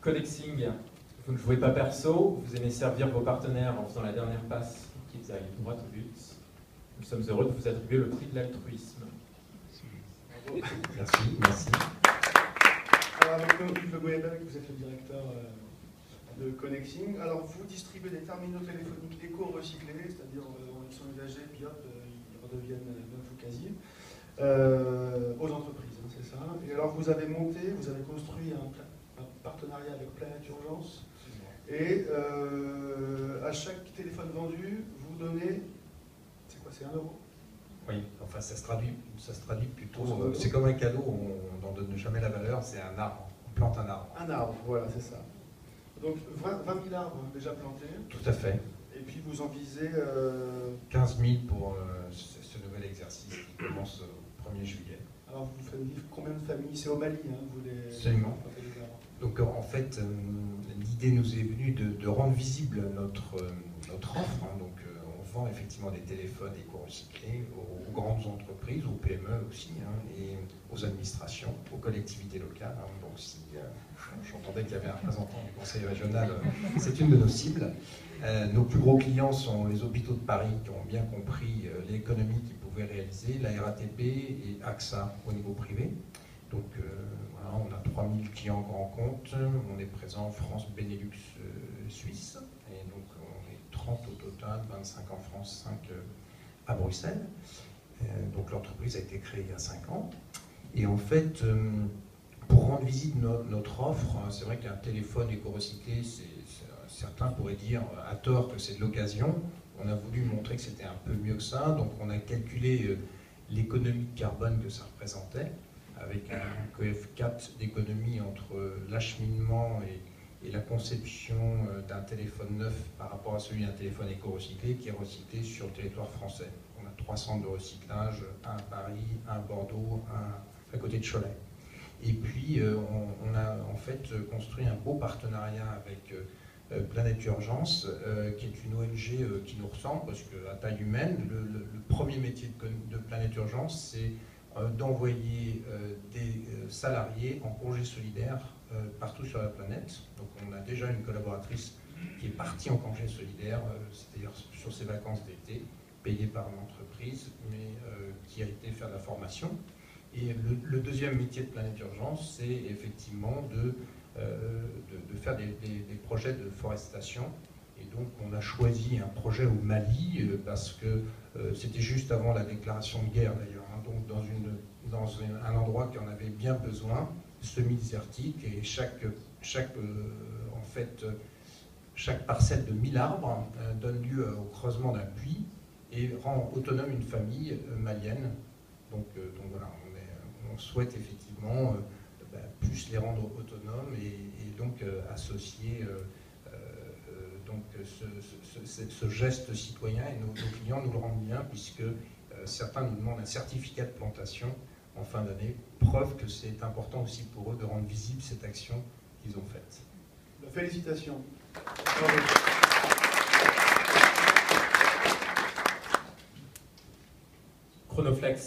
Connexing, vous ne jouez pas perso, vous aimez servir vos partenaires en faisant la dernière passe qu'ils aillent droit au but. Nous sommes heureux de vous attribuer le prix de l'altruisme. Merci, merci. Alors, avec Yves Le Goyabel, vous êtes le directeur de Connexing. Alors, vous distribuez des terminaux téléphoniques éco-recyclés, c'est-à-dire ils sont usagés, puis hop, ils redeviennent neufs ou quasi, aux entreprises, hein, c'est ça. Et alors, vous avez construit un partenariat avec Planète Urgence, et à chaque téléphone vendu, vous donnez, c'est quoi, c'est 1 euro? Oui, enfin ça se traduit plutôt, c'est comme un cadeau, on n'en donne jamais la valeur, c'est un arbre, on plante un arbre. Un arbre, voilà, c'est ça. Donc 20 000 arbres déjà plantés. Tout à fait. Et puis vous en visez 15 000 pour ce nouvel exercice qui commence au 1er juillet. Alors vous faites vivre combien de familles? C'est au Mali, hein, vous les... Absolument. Donc en fait, l'idée nous est venue de rendre visible notre offre. Hein, donc on vend effectivement des téléphones éco-recyclés aux grandes entreprises, aux PME aussi, hein, et aux administrations, aux collectivités locales. Hein, donc si j'entendais qu'il y avait un représentant du conseil régional, c'est une de nos cibles. Nos plus gros clients sont les hôpitaux de Paris qui ont bien compris l'économie qu'ils pouvaient réaliser, la RATP et AXA au niveau privé. Donc voilà, on a 3000 clients grands comptes, on est présent en France, Benelux, Suisse, et donc on est 30 au total, 25 en France, 5 à Bruxelles. Donc l'entreprise a été créée il y a 5 ans. Et en fait, pour rendre visible notre offre, c'est vrai qu'un téléphone éco-recyclé, certains pourraient dire à tort que c'est de l'occasion. On a voulu montrer que c'était un peu mieux que ça, donc on a calculé l'économie de carbone que ça représentait, avec un QF4 d'économie entre l'acheminement et la conception d'un téléphone neuf par rapport à celui d'un téléphone éco-recyclé qui est recyclé sur le territoire français. On a 3 centres de recyclage, un à Paris, un à Bordeaux, un à côté de Cholet. Et puis on a en fait construit un beau partenariat avec Planète Urgence, qui est une ONG qui nous ressemble, parce qu'à taille humaine, le premier métier de Planète Urgence, c'est d'envoyer des salariés en congé solidaire partout sur la planète. Donc on a déjà une collaboratrice qui est partie en congé solidaire, c'est-à-dire sur ses vacances d'été, payée par l'entreprise, mais qui a été faire de la formation. Et le deuxième métier de Planète Urgence, c'est effectivement de faire des projets de forestation. Et donc on a choisi un projet au Mali parce que c'était juste avant la déclaration de guerre d'ailleurs, hein, donc dans un endroit qui en avait bien besoin, semi-désertique, et chaque parcelle de 1000 arbres donne lieu au creusement d'un puits et rend autonome une famille malienne. Donc voilà, on souhaite effectivement plus les rendre autonomes et donc associer ce geste citoyen, et nos clients nous le rendent bien puisque certains nous demandent un certificat de plantation en fin d'année, preuve que c'est important aussi pour eux de rendre visible cette action qu'ils ont faite. Félicitations. Chronoflex.